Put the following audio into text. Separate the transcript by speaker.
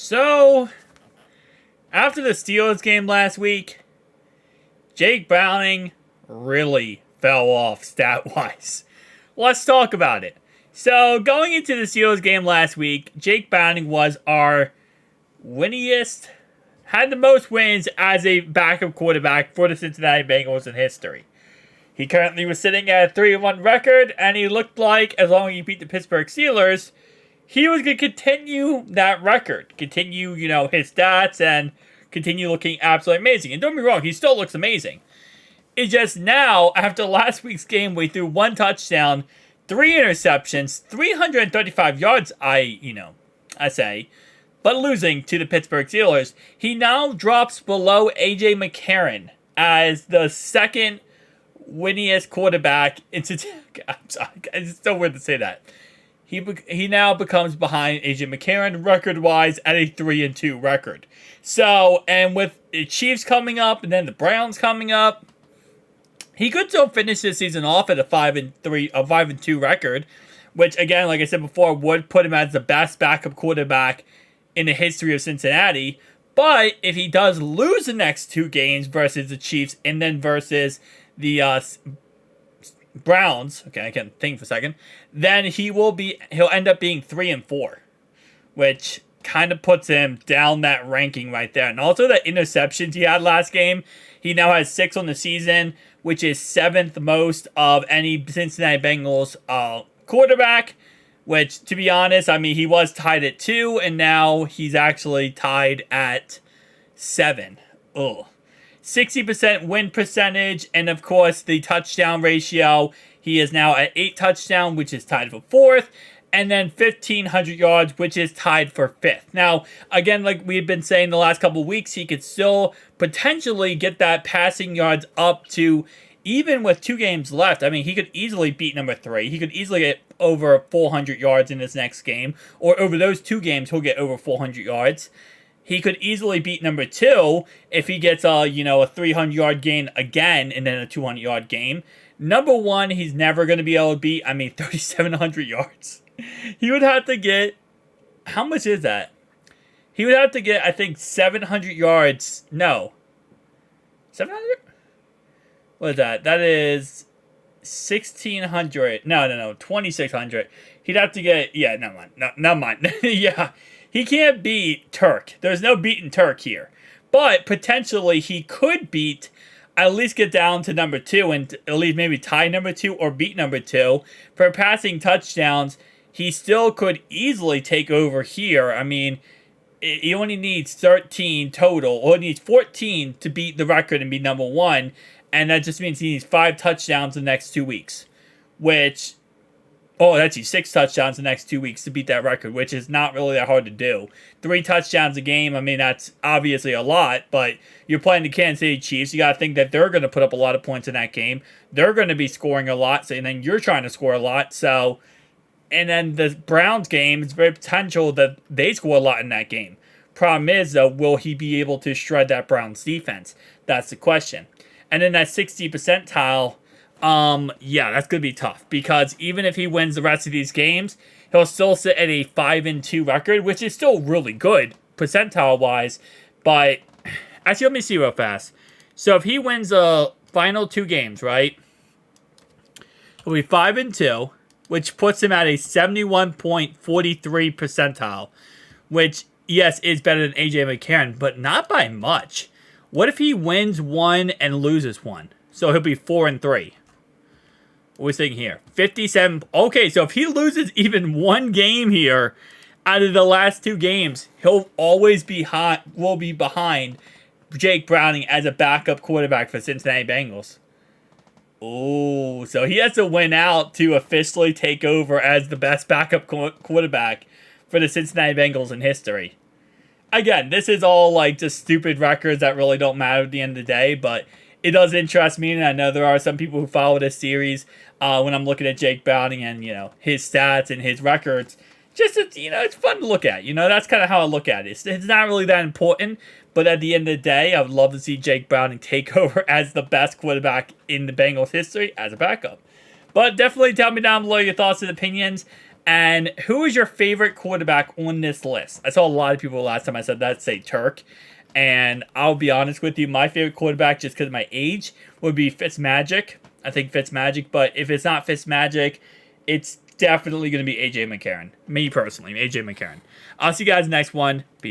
Speaker 1: So, after the Steelers game last week, Jake Browning really fell off stat-wise. Let's talk about it. So, going into the Steelers game last week, Jake Browning was our winningest, had the most wins as a backup quarterback for the Cincinnati Bengals in history. He currently was sitting at a 3-1 record, and he looked like, as long as he beat the Pittsburgh Steelers, he was going to continue that record. Continue, his stats, and continue looking absolutely amazing. And don't get me wrong, he still looks amazing. It's just now, after last week's game, we threw 1 touchdown, 3 interceptions, 335 yards, I say, but losing to the Pittsburgh Steelers, he now drops below A.J. Mccarron as the second winningest quarterback in I'm sorry, it's so weird to say that. He now becomes behind A.J. McCarron record-wise at a 3-2 record. So, and with the Chiefs coming up and then the Browns coming up, he could still finish this season off at a 5-2 record, which again, like I said before, would put him as the best backup quarterback in the history of Cincinnati. But if he does lose the next 2 games versus the Chiefs and then versus the Browns, okay, I can't think for a second, then he'll end up being 3-4, which kind of puts him down that ranking right there. And also the interceptions he had last game, he now has 6 on the season, which is 7th most of any Cincinnati Bengals quarterback, which, to be honest, I mean, he was tied at 2, and now he's actually tied at 7. Ugh. 60% win percentage, and of course, the touchdown ratio. He is now at 8 touchdowns, which is tied for 4th, and then 1,500 yards, which is tied for 5th. Now, again, like we've been saying the last couple of weeks, he could still potentially get that passing yards up to, even with 2 games left, I mean, he could easily beat number 3. He could easily get over 400 yards in his next game, or over those 2 games, he'll get over 400 yards. He could easily beat number 2 if he gets a 300-yard gain again and then a 200-yard game. Number 1, he's never going to be able to beat, 3,700 yards. He would have to get, how much is that? He would have to get, I think, 700 yards. No. 700? What is that? That is 1,600. No, 2,600. He'd have to get, yeah, never mind. No, never mind. Yeah. He can't beat Turk. There's no beating Turk here. But potentially he could at least get down to number 2 and at least maybe tie number 2 or beat number 2. For passing touchdowns, he still could easily take over here. I mean, he only needs 13 total, or he needs 14 to beat the record and be number 1. And that just means he needs 5 touchdowns in the next 2 weeks. Which... Oh, actually, 6 touchdowns the next 2 weeks to beat that record, which is not really that hard to do. 3 touchdowns a game, that's obviously a lot, but you're playing the Kansas City Chiefs. You got to think that they're going to put up a lot of points in that game. They're going to be scoring a lot, and then you're trying to score a lot. So, and then the Browns game, it's very potential that they score a lot in that game. Problem is, though, will he be able to shred that Browns defense? That's the question. And then that 60 percentile... yeah, that's going to be tough, because even if he wins the rest of these games, he'll still sit at a 5-2 record, which is still really good, percentile-wise, but, actually, let me see real fast. So, if he wins the final 2 games, right, he'll be 5-2, which puts him at a 71.43 percentile, which, yes, is better than A.J. McCarron, but not by much. What if he wins 1 and loses 1? So, he'll be 4-3. What are we thinking here? 57. Okay, so if he loses even 1 game here out of the last 2 games, he'll always be behind Jake Browning as a backup quarterback for Cincinnati Bengals. Oh, so he has to win out to officially take over as the best backup quarterback for the Cincinnati Bengals in history. Again, this is all just stupid records that really don't matter at the end of the day, but it does interest me, and I know there are some people who follow this series when I'm looking at Jake Browning and, his stats and his records. Just, it's fun to look at. That's kind of how I look at it. It's not really that important, but at the end of the day, I would love to see Jake Browning take over as the best quarterback in the Bengals history as a backup. But definitely tell me down below your thoughts and opinions. And who is your favorite quarterback on this list? I saw a lot of people last time I said that say Turk. And I'll be honest with you, my favorite quarterback, just because of my age, would be Fitzmagic. I think Fitzmagic, but if it's not Fitzmagic, it's definitely going to be AJ McCarron. Me personally, AJ McCarron. I'll see you guys next one. Peace.